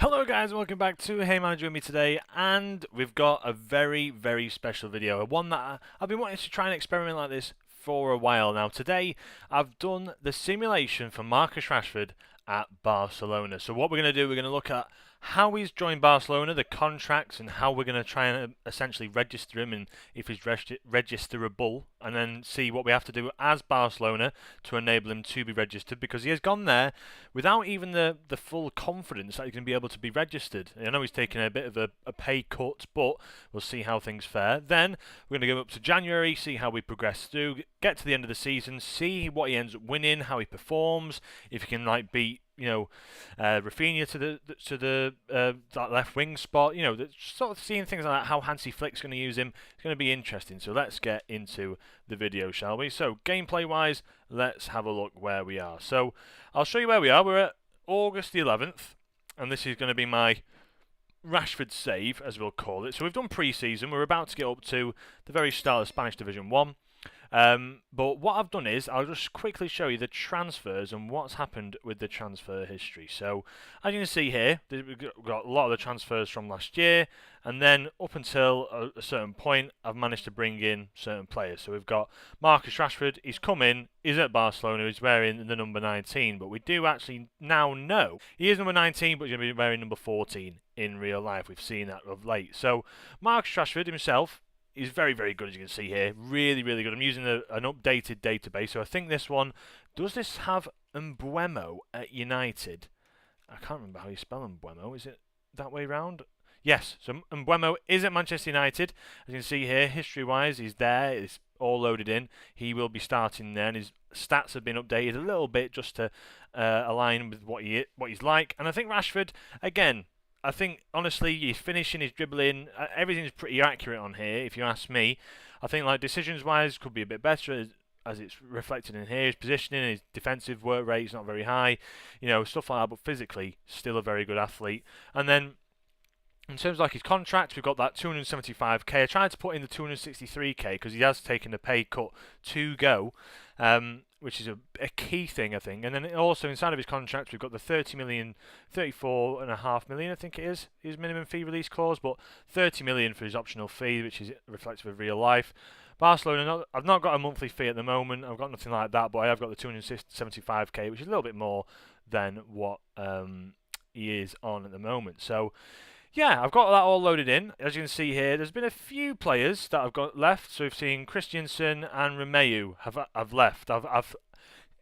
Hello guys, welcome back to Hey Manager with me today, and we've got a very special video, one that I've been wanting to try and experiment like this for a while now. Today I've done the simulation for Marcus Rashford at Barcelona. So what we're going to do, we're going to look at how he's joined Barcelona, the contracts, and how we're going to try and essentially register him and if he's registerable, and then see what we have to do as Barcelona to enable him to be registered, because he has gone there without even the full confidence that he's going to be able to be registered. I know he's taken a bit of a pay cut, but we'll see how things fare. Then we're going to go up to January, see how we progress through, get to the end of the season, see what he ends up winning, how he performs, if he can beat Rafinha to the that left wing spot. Sort of seeing things like that, how Hansi Flick's going to use him. It's going to be interesting. So let's get into the video, shall we? So gameplay wise, let's have a look where we are. So I'll show you where we are. We're at August the 11th, and this is going to be my Rashford save, as we'll call it. So we've done pre-season. We're about to get up to the very start of Spanish Division 1. But what I've done is I'll just quickly show you the transfers and what's happened with the transfer history. So as you can see here, we've got a lot of the transfers from last year, and then up until a certain point I've managed to bring in certain players. So we've got Marcus Rashford, he's come in, he's at Barcelona, he's wearing the number 19, but we do actually now know he is number 19, but he's going to be wearing number 14 in real life. We've seen that of late. So Marcus Rashford himself, he's very good, as you can see here. Really good. I'm using an updated database. So I think this one, does this have Mbuemo at United? I can't remember how you spell Mbuemo. Is it that way round? Yes, so Mbuemo is at Manchester United. As you can see here, history-wise, he's there. It's all loaded in. He will be starting there, and his stats have been updated a little bit just to align with what he's like. And I think Rashford, again, I think, honestly, his finishing, his dribbling, everything's pretty accurate on here, if you ask me. I think, decisions-wise, could be a bit better, as it's reflected in here. His positioning, his defensive work rate is not very high, stuff like that, but physically, still a very good athlete. And then, in terms of his contract, we've got that 275k. I tried to put in the 263k because he has taken a pay cut to go, which is a key thing, I think. And then also inside of his contract, we've got the 30 million, 34.5 million, I think it is, his minimum fee release clause, but 30 million for his optional fee, which is reflective of real life. Barcelona, I've not got a monthly fee at the moment. I've got nothing like that, but I have got the 275k, which is a little bit more than what he is on at the moment. So yeah, I've got that all loaded in. As you can see here, there's been a few players that I've got left. So we've seen Christensen and Romeu have left. I've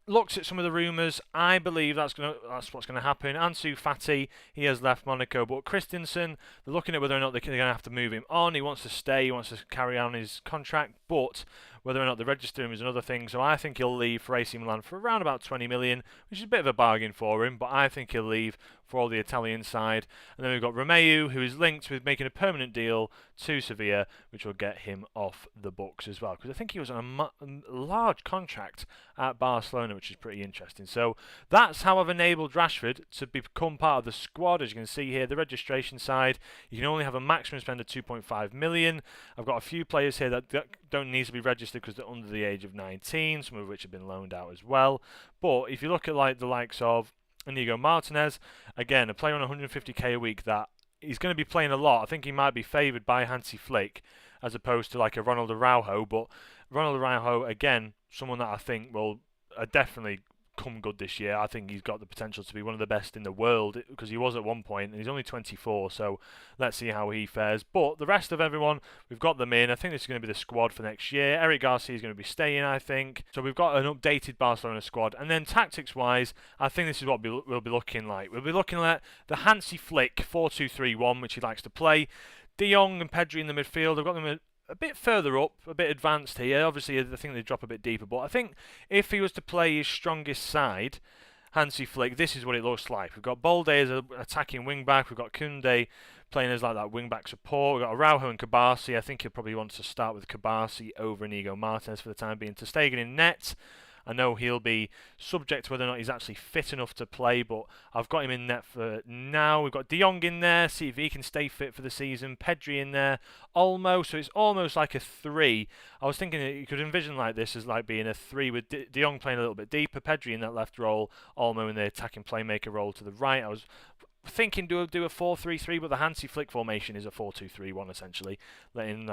looked at some of the rumours. I believe that's what's going to happen. Ansu Fati, he has left Monaco, but Christensen, they're looking at whether or not they're going to have to move him on. He wants to stay. He wants to carry on his contract, but whether or not they register him is another thing. So I think he'll leave for AC Milan for around about 20 million, which is a bit of a bargain for him, but I think he'll leave for all the Italian side. And then we've got Romeu, who is linked with making a permanent deal to Sevilla, which will get him off the books as well, because I think he was on a large contract at Barcelona, which is pretty interesting. So that's how I've enabled Rashford to become part of the squad. As you can see here, the registration side, you can only have a maximum spend of 2.5 million. I've got a few players here that don't need to be registered because they're under the age of 19, some of which have been loaned out as well. But if you look at the likes of Inigo Martinez, again, a player on 150k a week that he's going to be playing a lot. I think he might be favoured by Hansi Flick as opposed to a Ronald Araujo, but Ronald Araujo, again, someone that I think will definitely come good this year. I think he's got the potential to be one of the best in the world, because he was at one point, and he's only 24, so let's see how he fares. But the rest of everyone, we've got them in. I think this is going to be the squad for next year. Eric Garcia is going to be staying, I think. So we've got an updated Barcelona squad. And then tactics-wise, I think this is what we'll be looking like. We'll be looking at the Hansi Flick 4-2-3-1, which he likes to play. De Jong and Pedri in the midfield. I've got them a bit further up, a bit advanced here. Obviously, I think they drop a bit deeper. But I think if he was to play his strongest side, Hansi Flick, this is what it looks like. We've got Balde as an attacking wing-back. We've got Koundé playing as that wing-back support. We've got Araujo and Kabasi. I think he'll probably want to start with Kabasi over Inigo Martinez for the time being. Ter Stegen in net. I know he'll be subject to whether or not he's actually fit enough to play, but I've got him in net for now. We've got De Jong in there, see if he can stay fit for the season. Pedri in there, Olmo, so it's almost like a 3. I was thinking that you could envision this as being a 3 with De Jong playing a little bit deeper, Pedri in that left role, Olmo in the attacking playmaker role to the right. I was thinking do a 4-3-3, but the Hansi Flick formation is a 4-2-3-1 essentially. Letting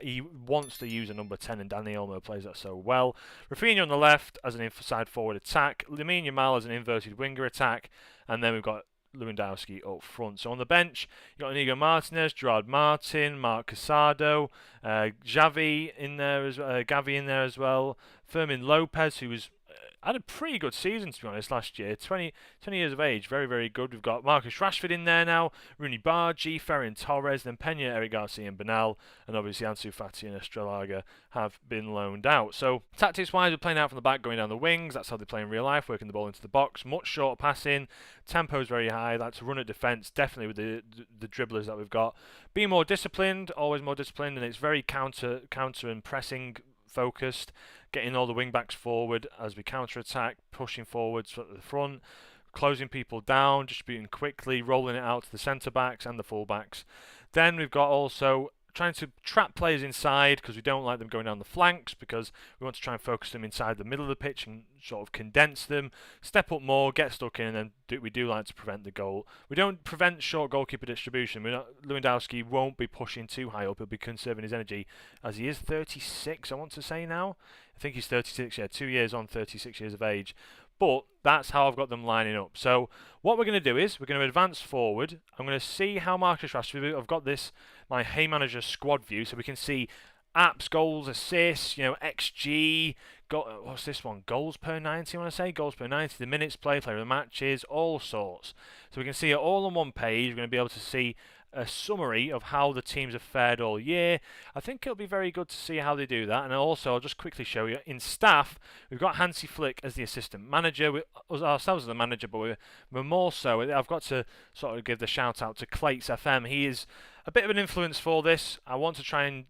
he wants to use a number 10, and Dani Olmo plays that so well. Rafinha on the left as an inside forward attack, Lamine Yamal as an inverted winger attack, and then we've got Lewandowski up front. So on the bench, you've got Inigo Martinez, Gerard Martin, Marc Casado, Gavi in there as well, Fermin Lopez, who was had a pretty good season, to be honest, last year. 20 years of age, very, very good. We've got Marcus Rashford in there now, Rooney Bargi, Ferran Torres, then Pena, Eric Garcia and Bernal, and obviously Ansu Fati and Estrelaga have been loaned out. So tactics-wise, we're playing out from the back, going down the wings. That's how they play in real life, working the ball into the box. Much shorter passing, tempo's very high. Like to run at defence, definitely with the dribblers that we've got. Being more disciplined, always more disciplined, and it's very counter and pressing focused, getting all the wing backs forward as we counter attack, pushing forwards at the front, closing people down, distributing quickly, rolling it out to the centre backs and the full backs. Then we've got also trying to trap players inside because we don't like them going down the flanks, because we want to try and focus them inside the middle of the pitch and sort of condense them, step up more, get stuck in, and then we do like to prevent the goal. We don't prevent short goalkeeper distribution. Lewandowski won't be pushing too high up. He'll be conserving his energy, as he is 36, I want to say now. I think he's 36, yeah, 2 years on, 36 years of age. But that's how I've got them lining up. So what we're going to do is we're going to advance forward. I'm going to see how Marcus Rashford. I've got this my Hey Manager squad view, so we can see apps, goals, assists, XG. What's this one? Goals per 90. I want to say goals per 90. The minutes played, player of the matches, all sorts. So we can see it all on one page. We're going to be able to see a summary of how the teams have fared all year. I think it'll be very good to see how they do that. And also, I'll just quickly show you, in staff, we've got Hansi Flick as the assistant manager, ourselves as the manager, but we're more so, I've got to sort of give the shout out to Clates FM. He is a bit of an influence for this. I want to try and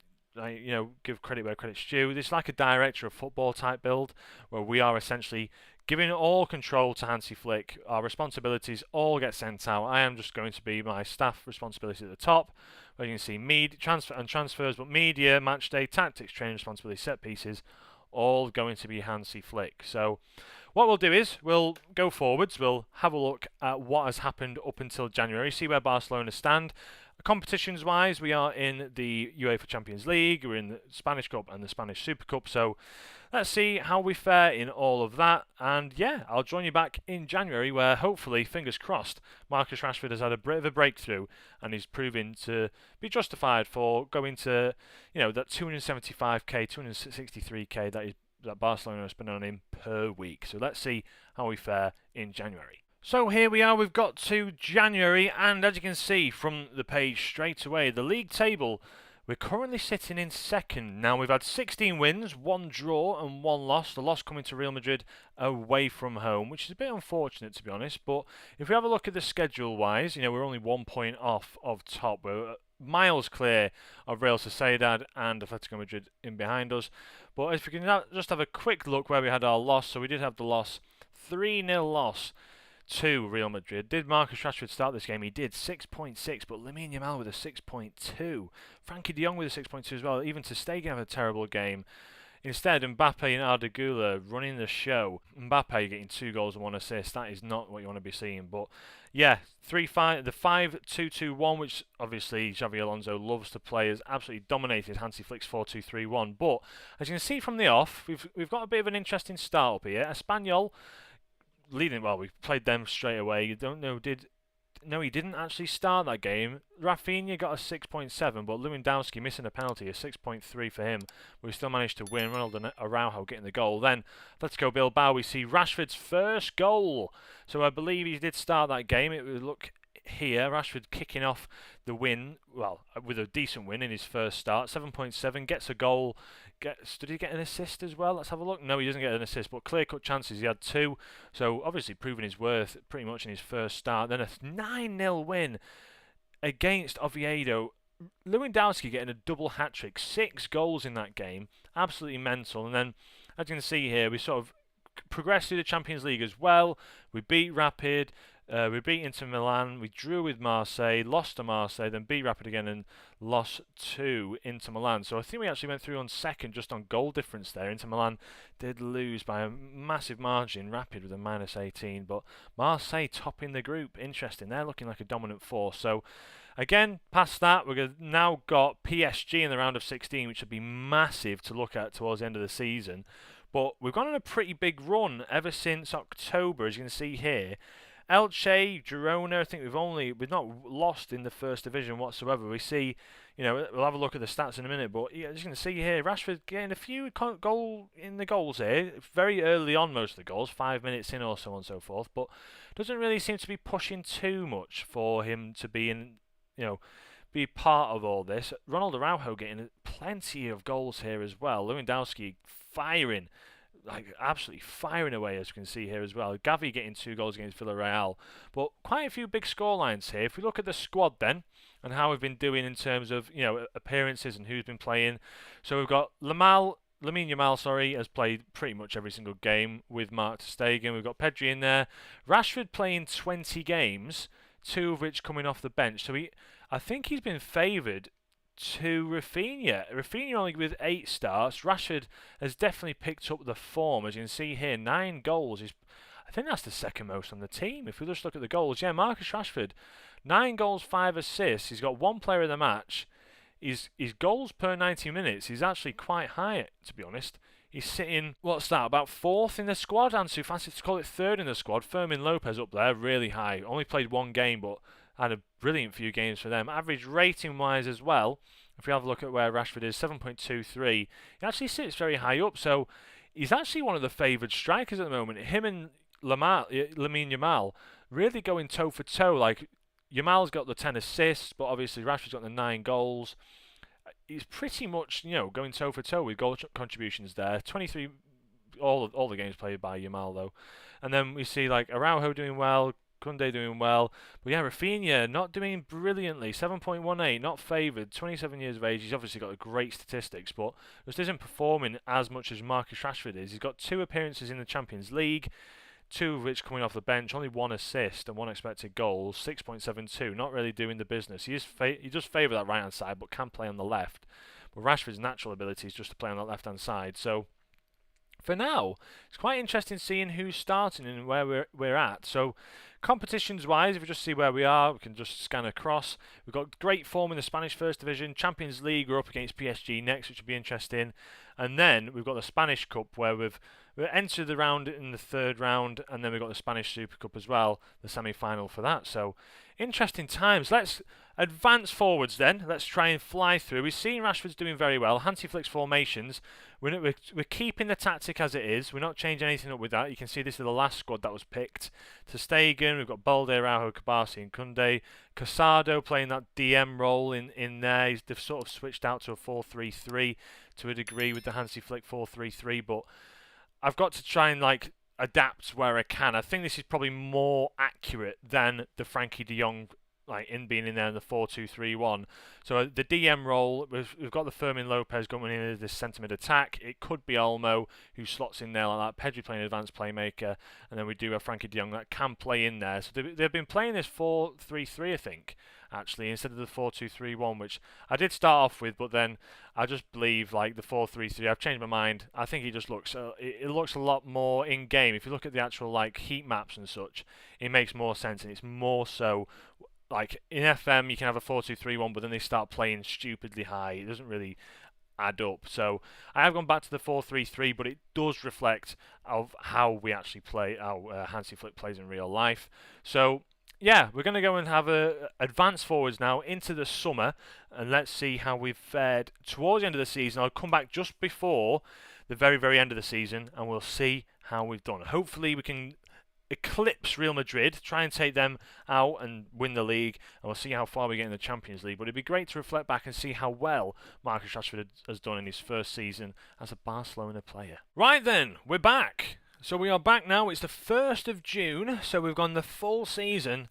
give credit where credit's due. This is like a director of football type build, where we are essentially giving all control to Hansi Flick. Our responsibilities all get sent out. I am just going to be my staff responsibility at the top, where you can see transfers, but media, match day, tactics, training responsibility, set pieces, all going to be Hansi Flick. So what we'll do is we'll go forwards. We'll have a look at what has happened up until January, see where Barcelona stand. Competitions-wise, we are in the UEFA Champions League, we're in the Spanish Cup and the Spanish Super Cup, so let's see how we fare in all of that. And yeah, I'll join you back in January, where hopefully, fingers crossed, Marcus Rashford has had a bit of a breakthrough and he's proving to be justified for going to, that 275k, 263k that Barcelona are spending on him per week. So let's see how we fare in January. So here we are, we've got to January, and as you can see from the page straight away, the league table, we're currently sitting in second. Now, we've had 16 wins, 1 draw and 1 loss, the loss coming to Real Madrid away from home, which is a bit unfortunate, to be honest. But if we have a look at the schedule-wise, we're only 1 point off of top. We're miles clear of Real Sociedad and Atletico Madrid in behind us. But if we can just have a quick look where we had our loss, so we did have the loss, 3-0 loss to Real Madrid. Did Marcus Rashford start this game? He did, 6.6, but Lamine Yamal with a 6.2. Frankie de Jong with a 6.2 as well. Even ter Stegen had a terrible game. Instead, Mbappe and Arda Güler running the show. Mbappe getting 2 goals and 1 assist. That is not what you want to be seeing. But yeah, the 5-2-2-1, which obviously Xavi Alonso loves to play, has absolutely dominated Hansi Flick's 4-2-3-1. But as you can see from the off, we've got a bit of an interesting start up here. Espanyol leading, well, we played them straight away. You don't know, he didn't actually start that game. Rafinha got a 6.7, but Lewandowski missing a penalty, a 6.3 for him. We still managed to win. Ronaldo Araujo getting the goal. Then, let's go Bilbao. We see Rashford's first goal. So I believe he did start that game. It would look here, Rashford kicking off the win, well, with a decent win in his first start. 7.7, gets a goal. Did he get an assist as well? Let's have a look. No, he doesn't get an assist, but clear-cut chances. He had 2, so obviously proving his worth pretty much in his first start. Then a 9-0 win against Oviedo. Lewandowski getting a double hat-trick, 6 goals in that game. Absolutely mental. And then, as you can see here, we sort of progressed through the Champions League as well. We beat Rapid. We beat Inter Milan, we drew with Marseille, lost to Marseille, then beat Rapid again and lost to Inter Milan. So I think we actually went through on second just on goal difference there. Inter Milan did lose by a massive margin, Rapid with a -18, but Marseille topping the group. Interesting, they're looking like a dominant force. So again, past that, we've now got PSG in the round of 16, which would be massive to look at towards the end of the season. But we've gone on a pretty big run ever since October, as you can see here. Elche, Girona, I think we've not lost in the first division whatsoever. We see, we'll have a look at the stats in a minute, but as you can see here, Rashford getting a few goals here, very early on most of the goals, 5 minutes in or so on and so forth, but doesn't really seem to be pushing too much for him to be in, be part of all this. Ronald Araujo getting plenty of goals here as well. Lewandowski firing, absolutely firing away, as you can see here as well. Gavi getting 2 goals against Villarreal. But quite a few big scorelines here. If we look at the squad then, and how we've been doing in terms of, appearances and who's been playing. So we've got Lamine Yamal, has played pretty much every single game with Mark ter Stegen. We've got Pedri in there. Rashford playing 20 games, 2 of which coming off the bench. So I think he's been favoured to Rafinha. Rafinha only with 8 starts. Rashford has definitely picked up the form, as you can see here. 9 goals. I think that's the second most on the team. If we just look at the goals, Marcus Rashford, 9 goals, 5 assists. He's got 1 player of the match. His goals per 90 minutes is actually quite high, to be honest. He's sitting, about 4th in the squad? Ansu Fati to call it 3rd in the squad. Fermin Lopez up there, really high. Only played 1 game, but had a brilliant few games for them. Average rating-wise as well, if we have a look at where Rashford is, 7.23. He actually sits very high up, so he's actually one of the favoured strikers at the moment. Him and Lamine Yamal really going toe-for-toe. Like, Yamal's got the 10 assists, but obviously Rashford's got the 9 goals. He's pretty much, going toe-for-toe with goal contributions there. 23, all the games played by Yamal, though. And then we see, Araujo doing well, Koundé doing well. But Rafinha not doing brilliantly. 7.18, not favoured. 27 years of age. He's obviously got great statistics, but just isn't performing as much as Marcus Rashford is. He's got 2 appearances in the Champions League, 2 of which coming off the bench. Only 1 assist and 1 expected goal. 6.72. Not really doing the business. He does favour that right-hand side, but can play on the left. But Rashford's natural ability is just to play on that left-hand side. So for now, it's quite interesting seeing who's starting and where we're at. So competitions-wise, if we just see where we are, we can just scan across. We've got great form in the Spanish First Division. Champions League, we're up against PSG next, which will be interesting. And then we've got the Spanish Cup, where we've entered the round in the 3rd round, and then we've got the Spanish Super Cup as well, the semi-final for that. So interesting times. Let's advance forwards then. Let's try and fly through. We've seen Rashford's doing very well. Hansi Flick's formations. We're keeping the tactic as it is. We're not changing anything up with that. You can see this is the last squad that was picked. Ter Stegen, we've got Balde, Araujo, Kabasi and Koundé. Casado playing that DM role in there. They've sort of switched out to a 4-3-3 to a degree with the Hansi Flick 4-3-3, but I've got to try and adapt where I can. I think this is probably more accurate than the Frankie de Jong being in there in the 4-2-3-1. So the DM role, we've got the Fermin Lopez going in as this centre mid attack. It could be Olmo who slots in there like that. Pedri playing advanced playmaker, and then we do have Frankie de Jong that can play in there. So they've been playing this 4-3-3, I think, actually, instead of the 4-2-3-1, which I did start off with, but then I just believe the 4-3-3. I've changed my mind. I think it just looks it looks a lot more in game. If you look at the actual heat maps and such, it makes more sense, and it's more so. In FM, you can have a 4-2-3-1, but then they start playing stupidly high. It doesn't really add up. So I have gone back to the 4-3-3, but it does reflect of how we actually play, how Hansi Flick plays in real life. So yeah, we're going to go and have a advance forwards now into the summer, and let's see how we've fared towards the end of the season. I'll come back just before the very, very end of the season, and we'll see how we've done. Hopefully we can eclipse Real Madrid, try and take them out and win the league, and we'll see how far we get in the Champions League. But it'd be great to reflect back and see how well Marcus Rashford has done in his first season as a Barcelona player. Right then, we're back. So we are back now. It's the 1st of June, so we've gone the full season,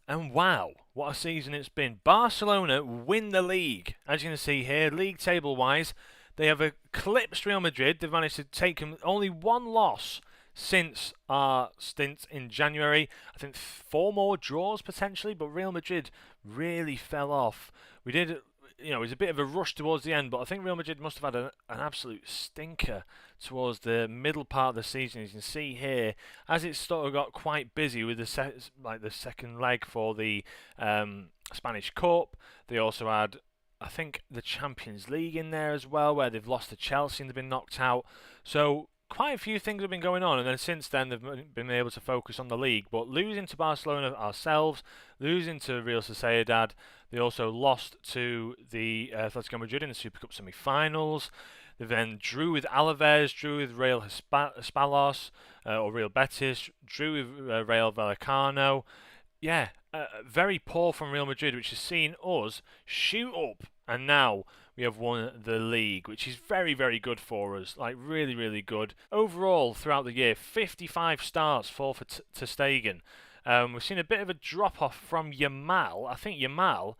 and wow, what a season it's been. Barcelona win the league. As you can see here, league table-wise, they have eclipsed Real Madrid. They've managed to take them only 1 loss since our stint in January. I think 4 more draws potentially, but Real Madrid really fell off. We did, it was a bit of a rush towards the end, but I think Real Madrid must have had an absolute stinker towards the middle part of the season. As you can see here, as it sort of got quite busy with the second leg for the Spanish Cup, they also had, I think, the Champions League in there as well, where they've lost to Chelsea and they've been knocked out. So quite a few things have been going on, and then since then they've been able to focus on the league. But losing to Barcelona ourselves, losing to Real Sociedad, they also lost to the Atletico Madrid in the Super Cup semi-finals. They then drew with Alaves, drew with Real Hispalos, or Real Betis, drew with Real Vallecano. Yeah, very poor from Real Madrid, which has seen us shoot up, and now we have won the league, which is very, very good for us. Like, really, really good. Overall, throughout the year, 55 starts for Ter Stegen. We've seen a bit of a drop-off from Yamal. I think Yamal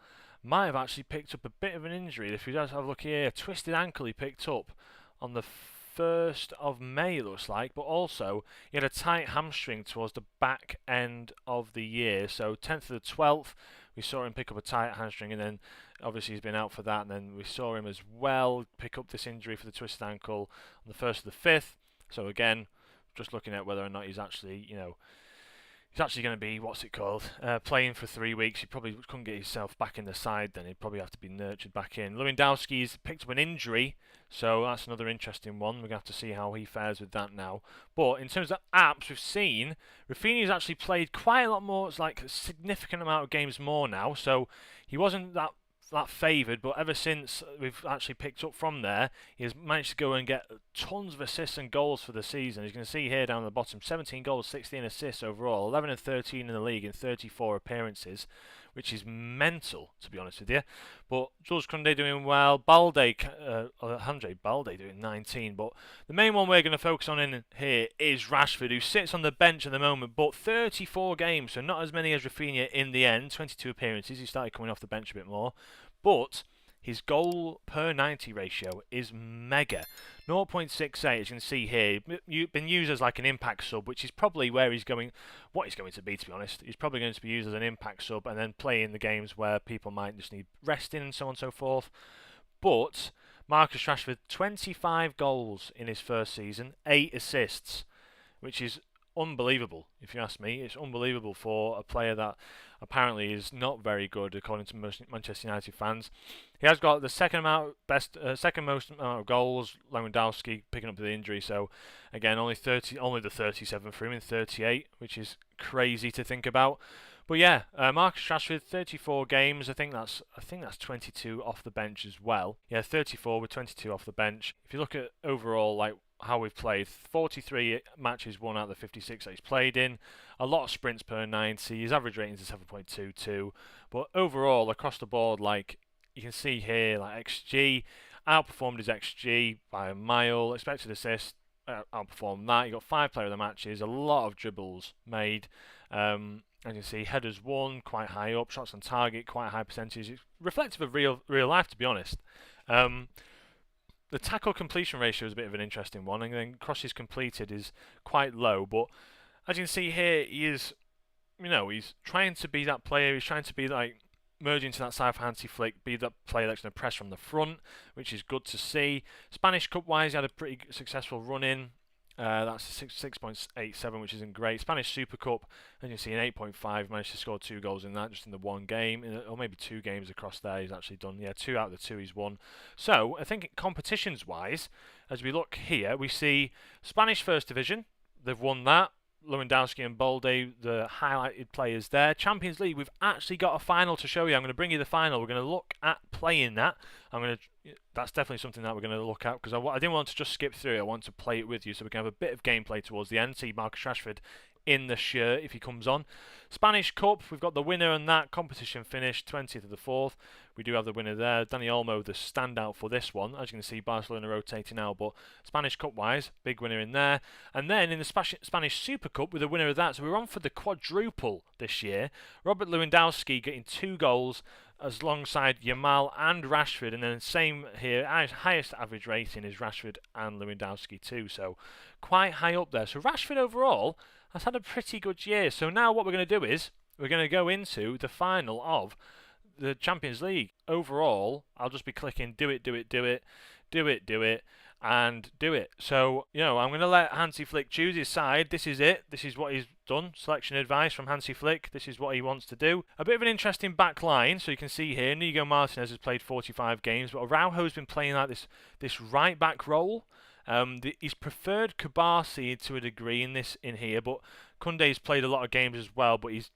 might have actually picked up a bit of an injury. If you guys have a look here, a twisted ankle he picked up on the 1st of May, it looks like, but also he had a tight hamstring towards the back end of the year. So 10th to the 12th, we saw him pick up a tight hamstring, and then obviously he's been out for that, and then we saw him as well pick up this injury for the twisted ankle on the 1st to the 5th. So again, just looking at whether or not he's actually, he's actually going to be, playing for 3 weeks. He probably couldn't get himself back in the side then. He'd probably have to be nurtured back in. Lewandowski's picked up an injury, so that's another interesting one. We're going to have to see how he fares with that now. But in terms of apps, we've seen Rafinha's actually played quite a lot more. It's like a significant amount of games more now, so he wasn't that favoured, but ever since we've actually picked up from there, he has managed to go and get tons of assists and goals for the season. As you can see here down the bottom, 17 goals, 16 assists overall, 11 and 13 in the league in 34 appearances, which is mental, to be honest with you. But Jules Koundé doing well, Andre Balde doing 19, but the main one we're going to focus on in here is Rashford, who sits on the bench at the moment, but 34 games, so not as many as Rafinha in the end, 22 appearances. He started coming off the bench a bit more, but his goal per 90 ratio is mega. 0.68, as you can see here. Been used as like an impact sub, which is probably where he's going, what he's going to be, to be honest. He's probably going to be used as an impact sub and then play in the games where people might just need resting and so on and so forth. But Marcus Rashford, 25 goals in his first season, 8 assists, which is unbelievable, if you ask me. It's unbelievable for a player that apparently is not very good, according to Manchester United fans. He has got the second most amount of goals. Lewandowski picking up the injury, so again, only the 37 for him in 38, which is crazy to think about. But yeah, Marcus Rashford, 34 games. I think that's 22 off the bench as well. Yeah, 34 with 22 off the bench. If you look at overall, like, how we've played, 43 matches won out of the 56 that he's played in, a lot of sprints per 90, his average rating is 7.22, but overall across the board, like you can see here, like XG, outperformed his XG by a mile, expected assist, outperformed that. He got 5 player of the matches, a lot of dribbles made, as you can see, headers won, quite high up, shots on target, quite a high percentage. It's reflective of real life, to be honest. The tackle completion ratio is a bit of an interesting one, and then crosses completed is quite low. But as you can see here, he is, he's trying to be that player. He's trying to be like merge into that side of handsy flick, be that player that's going to press from the front, which is good to see. Spanish Cup wise, he had a pretty successful run in. That's 6.87, which isn't great. Spanish Super Cup, as you can see, an 8.5, managed to score 2 goals in that, just in the one game, or maybe 2 games across there. He's actually done, 2 out of the 2 he's won. So I think competitions-wise, as we look here, we see Spanish First Division. They've won that. Lewandowski and Balde, the highlighted players there. Champions League, we've actually got a final to show you. I'm going to bring you the final. We're going to look at playing that. That's definitely something that we're going to look at, because I didn't want to just skip through it. I want to play it with you, so we can have a bit of gameplay towards the end. See Marcus Rashford in the shirt if he comes on. Spanish Cup, we've got the winner on that. Competition finished 20th of the 4th. We do have the winner there. Dani Olmo, the standout for this one. As you can see, Barcelona rotating out, but Spanish Cup wise, big winner in there. And then in the Spanish Super Cup, with the winner of that, so we're on for the quadruple this year. Robert Lewandowski getting 2 goals, as alongside Yamal and Rashford, and then same here, highest average rating is Rashford and Lewandowski too, so quite high up there. So Rashford overall has had a pretty good year. So now what we're going to do is we're going to go into the final of the Champions League. Overall, I'll just be clicking do it, do it, do it, do it, do it, and do it. So, I'm going to let Hansi Flick choose his side. This is it. This is what he's done. Selection advice from Hansi Flick. This is what he wants to do. A bit of an interesting back line. So you can see here, Inigo Martinez has played 45 games, but Araujo's been playing like this right back role. He's preferred Kabasi to a degree in here, but Koundé's played a lot of games as well, but he's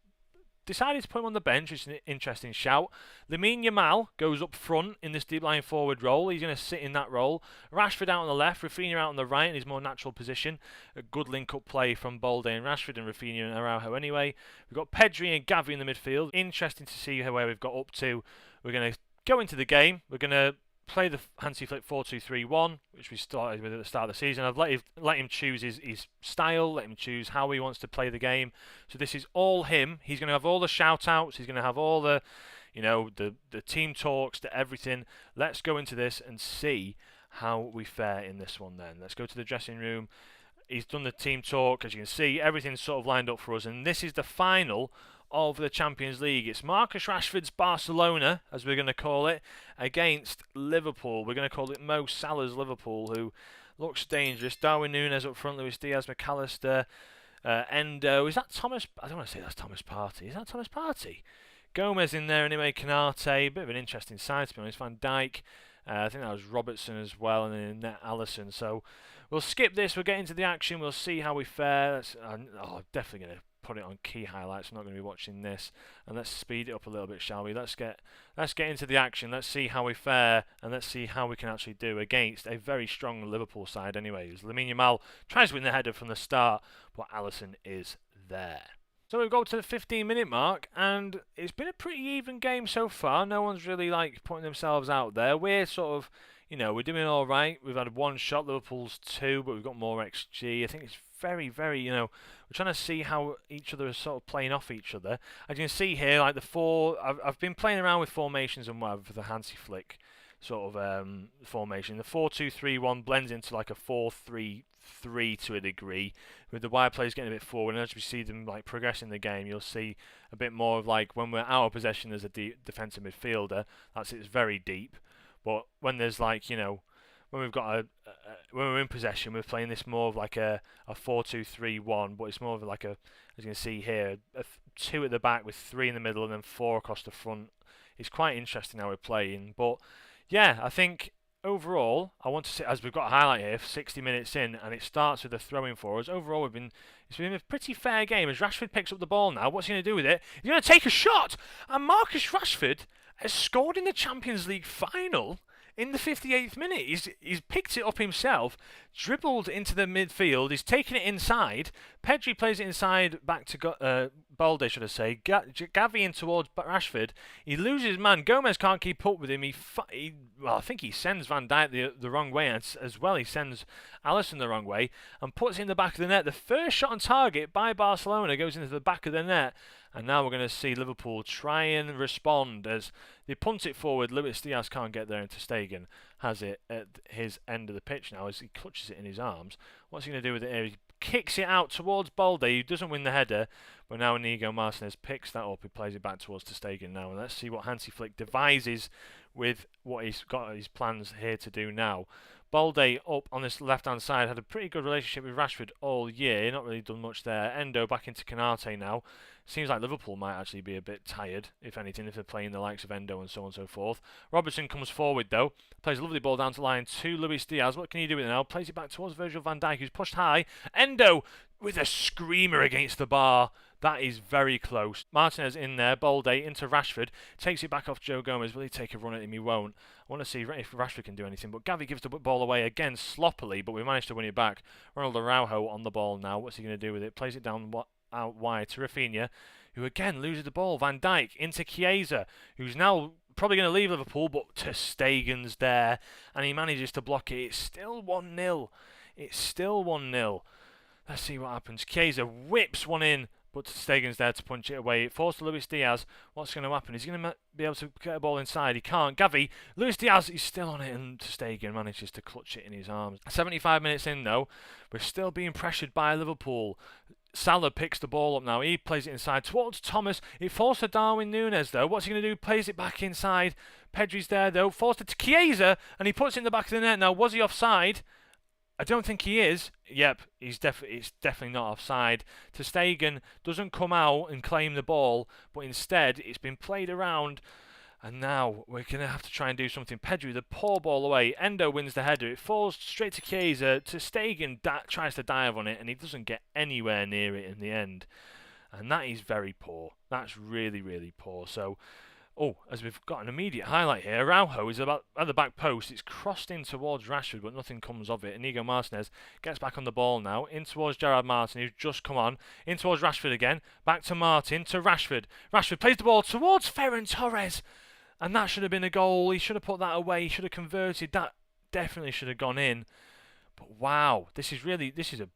decided to put him on the bench, which is an interesting shout. Lamine Yamal goes up front in this deep line forward role. He's going to sit in that role. Rashford out on the left, Rafinha out on the right in his more natural position. A good link-up play from Balde and Rashford and Rafinha and Araujo anyway. We've got Pedri and Gavi in the midfield. Interesting to see where we've got up to. We're going to go into the game. We're going to play the Hansi Flick 4-2-3-1, which we started with at the start of the season. I've let him choose his style, let him choose how he wants to play the game. So this is all him. He's going to have all the shout-outs. He's going to have all the, the team talks, the everything. Let's go into this and see how we fare in this one then. Let's go to the dressing room. He's done the team talk. As you can see, everything's sort of lined up for us. And this is the final of the Champions League. It's Marcus Rashford's Barcelona, as we're going to call it, against Liverpool. We're going to call it Mo Salah's Liverpool, who looks dangerous. Darwin Núñez up front, Luis Diaz, McAllister, Endo. Is that Thomas? I don't want to say that's Thomas Partey. Is that Thomas Partey? Gomez in there anyway, Canate. Bit of an interesting side, to be honest. Van Dijk. I think that was Robertson as well, and then Net Allison. So we'll skip this. We'll get into the action. We'll see how we fare. Definitely going to put it on key highlights. I'm not going to be watching this, and let's speed it up a little bit, shall we? Let's get into the action. Let's see how we fare, and let's see how we can actually do against a very strong Liverpool side. Anyways, Lamine Yamal tries to win the header from the start, but Alisson is there. So we've got to the 15-minute mark, and it's been a pretty even game so far. No one's really putting themselves out there. We're sort of, we're doing all right. We've had one shot, Liverpool's two, but we've got more XG. I think it's very, very, we're trying to see how each other is sort of playing off each other. As you can see here, I've been playing around with formations and whatever for the Hansi Flick sort of formation. The 4-2-3-1 blends into like a 4-3-3 to a degree, with the wide players getting a bit forward, and as we see them progressing the game, you'll see a bit more of when we're out of possession as a defensive midfielder, it's very deep. But when there's when we've got when we're in possession, we're playing this more of a 4-2-3-1, but it's more of as you can see here, two at the back with three in the middle and then four across the front. It's quite interesting how we're playing, but yeah, I think overall, I want to say, as we've got a highlight here, 60 minutes in, and it starts with a throw-in for us. Overall, it's been a pretty fair game. As Rashford picks up the ball now, what's he going to do with it? He's going to take a shot, and Marcus Rashford has scored in the Champions League final in the 58th minute. He's picked it up himself, dribbled into the midfield, he's taken it inside. Pedri plays it inside back to Balde, should I say. Gavi in towards Rashford. He loses man. Gomez can't keep up with him. I think he sends Van Dijk the wrong way, and as well he sends Alisson the wrong way and puts it in the back of the net. The first shot on target by Barcelona goes into the back of the net. And now we're going to see Liverpool try and respond as they punt it forward. Luis Diaz can't get there, and Ter Stegen has it at his end of the pitch now as he clutches it in his arms. What's he going to do with it here? He kicks it out towards Balde, who doesn't win the header, but now Inigo Martinez picks that up. He plays it back towards Ter Stegen now, and let's see what Hansi Flick devises with what he's got his plans here to do now. Balde up on this left-hand side had a pretty good relationship with Rashford all year. Not really done much there. Endo back into Canate now. Seems like Liverpool might actually be a bit tired, if anything, if they're playing the likes of Endo and so on and so forth. Robertson comes forward, though. Plays a lovely ball down to line to Luis Diaz. What can he do with it now? Plays it back towards Virgil van Dijk, who's pushed high. Endo with a screamer against the bar. That is very close. Martinez in there. Balde into Rashford. Takes it back off Joe Gomez. Will he take a run at him? He won't. I want to see if Rashford can do anything. But Gavi gives the ball away again sloppily, but we managed to win it back. Ronald Araujo on the ball now. What's he going to do with it? Plays it down out wide to Rafinha, who again loses the ball. Van Dijk into Chiesa, who's now probably going to leave Liverpool, but Ter Stegen's there, and he manages to block it. It's still 1-0. It's still 1-0. Let's see what happens. Chiesa whips one in, but but Stegen's there to punch it away. It falls to Luis Diaz. What's going to happen? Is he going to be able to get a ball inside? He can't. Gavi, Luis Diaz, he's still on it, and Stegen manages to clutch it in his arms. 75 minutes in, though, we're still being pressured by Liverpool. Salah picks the ball up now. He plays it inside towards Thomas. It falls to Darwin Núñez, though. What's he going to do? Plays it back inside. Pedri's there, though. Falls to Chiesa, and he puts it in the back of the net. Now, was he offside? I don't think he is. Yep, it's definitely not offside. Ter Stegen doesn't come out and claim the ball, but instead it's been played around. And now we're going to have to try and do something. Pedri, the poor ball away. Endo wins the header. It falls straight to Chiesa. Ter Stegen tries to dive on it, and he doesn't get anywhere near it in the end. And that is very poor. That's really, really poor. So, as we've got an immediate highlight here, Araujo is about at the back post. It's crossed in towards Rashford, but nothing comes of it. Inigo Martinez gets back on the ball now, in towards Gerard Martin, who's just come on, in towards Rashford again, back to Martin, to Rashford. Rashford plays the ball towards Ferran Torres, and that should have been a goal. He should have put that away. He should have converted. That definitely should have gone in. But wow, this is a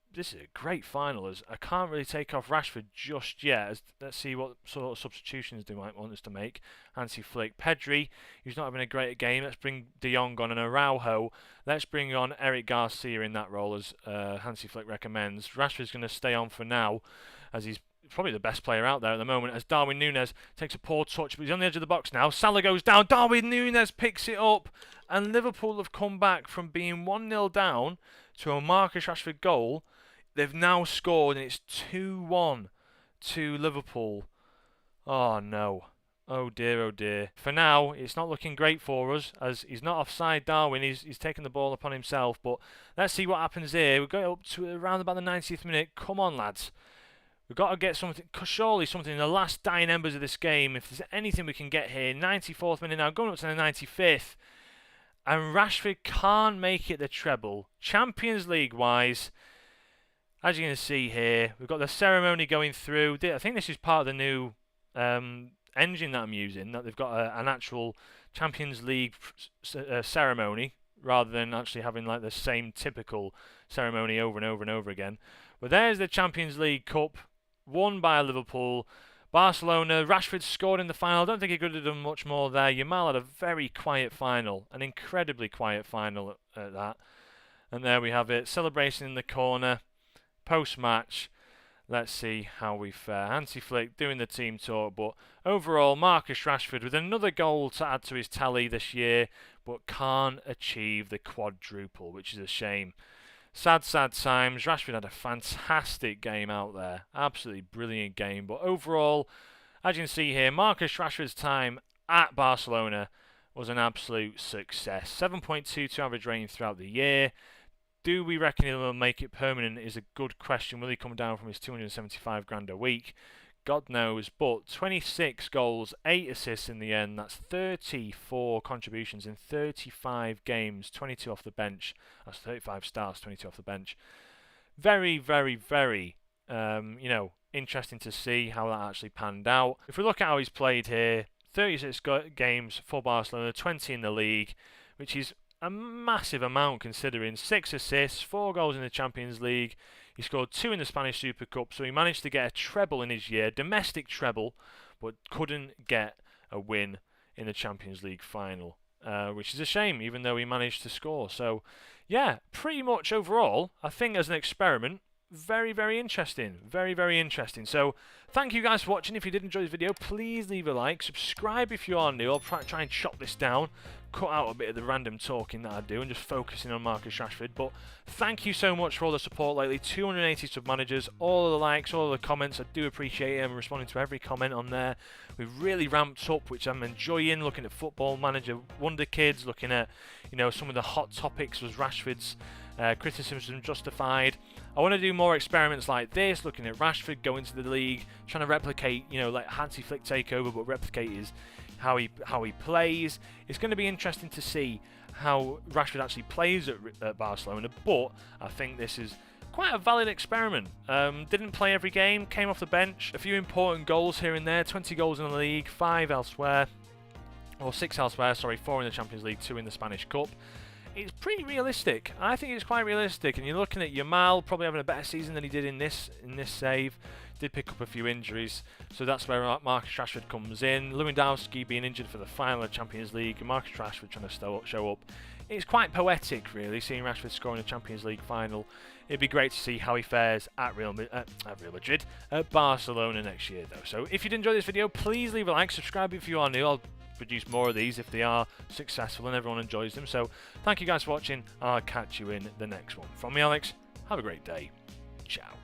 great final. As I can't really take off Rashford just yet. Let's see what sort of substitutions they might want us to make. Hansi Flick, Pedri, who's not having a great game. Let's bring De Jong on, and Araujo. Let's bring on Eric Garcia in that role, as Hansi Flick recommends. Rashford's going to stay on for now, as he's probably the best player out there at the moment, as Darwin Núñez takes a poor touch, but he's on the edge of the box now. Salah goes down, Darwin Núñez picks it up, and Liverpool have come back from being 1-0 down to a Marcus Rashford goal. They've now scored, and it's 2-1 to Liverpool. Oh no. Oh dear, oh dear. For now, it's not looking great for us, as he's not offside, Darwin. He's taken the ball upon himself, but let's see what happens here. We're going up to around about the 90th minute. Come on, lads. We've got to get something, surely something in the last dying embers of this game. If there's anything we can get here. 94th minute now, going up to the 95th. And Rashford can't make it the treble. Champions League-wise, as you can see here, we've got the ceremony going through. I think this is part of the new engine that I'm using, that they've got an actual Champions League ceremony, rather than actually having like the same typical ceremony over and over and over again. But there's the Champions League Cup, won by Liverpool. Barcelona, Rashford scored in the final. I don't think he could have done much more there. Yamal had a very quiet final, an incredibly quiet final at that. And there we have it, celebration in the corner, post-match. Let's see how we fare. Hansi Flick doing the team talk, but overall, Marcus Rashford with another goal to add to his tally this year, but can't achieve the quadruple, which is a shame. Sad, sad times. Rashford had a fantastic game out there. Absolutely brilliant game. But overall, as you can see here, Marcus Rashford's time at Barcelona was an absolute success. 7.22 average rating throughout the year. Do we reckon he'll make it permanent is a good question. Will he come down from his 275 grand a week? God knows, but 26 goals, 8 assists in the end. That's 34 contributions in 35 games, 22 off the bench. That's 35 starts, 22 off the bench. Very, very, very, interesting to see how that actually panned out. If we look at how he's played here, 36 games for Barcelona, 20 in the league, which is a massive amount considering 6 assists, 4 goals in the Champions League. He scored 2 in the Spanish Super Cup, so he managed to get a treble in his year, domestic treble, but couldn't get a win in the Champions League final, which is a shame, even though he managed to score. So, yeah, pretty much overall, I think as an experiment, very, very interesting. Very, very interesting. So, thank you guys for watching. If you did enjoy this video, please leave a like. Subscribe if you are new. I'll try and chop this down. Cut out a bit of the random talking that I do and just focusing on Marcus Rashford. But thank you so much for all the support lately. 280 sub-managers, all of the likes, all of the comments. I do appreciate it. I'm responding to every comment on there. We've really ramped up, which I'm enjoying. Looking at Football Manager Wonder Kids, looking at some of the hot topics was Rashford's criticism justified. I want to do more experiments like this, looking at Rashford going to the league, trying to replicate, like Hansi Flick takeover, but replicate how he plays. It's going to be interesting to see how Rashford actually plays at Barcelona, but I think this is quite a valid experiment. Didn't play every game, came off the bench, a few important goals here and there, 20 goals in the league, 5 elsewhere, or 6 elsewhere, sorry, 4 in the Champions League, 2 in the Spanish Cup. It's pretty realistic. I think it's quite realistic. And you're looking at Yamal probably having a better season than he did in this save. did pick up a few injuries, so that's where Marcus Rashford comes in. Lewandowski being injured for the final of Champions League, and Marcus Rashford trying to show up. It's quite poetic, really, seeing Rashford scoring a Champions League final. It'd be great to see how he fares at Real Madrid, at Barcelona next year, though. So if you did enjoy this video, please leave a like, subscribe if you are new. I'll produce more of these if they are successful and everyone enjoys them. So thank you guys for watching, and I'll catch you in the next one. From me, Alex, have a great day. Ciao.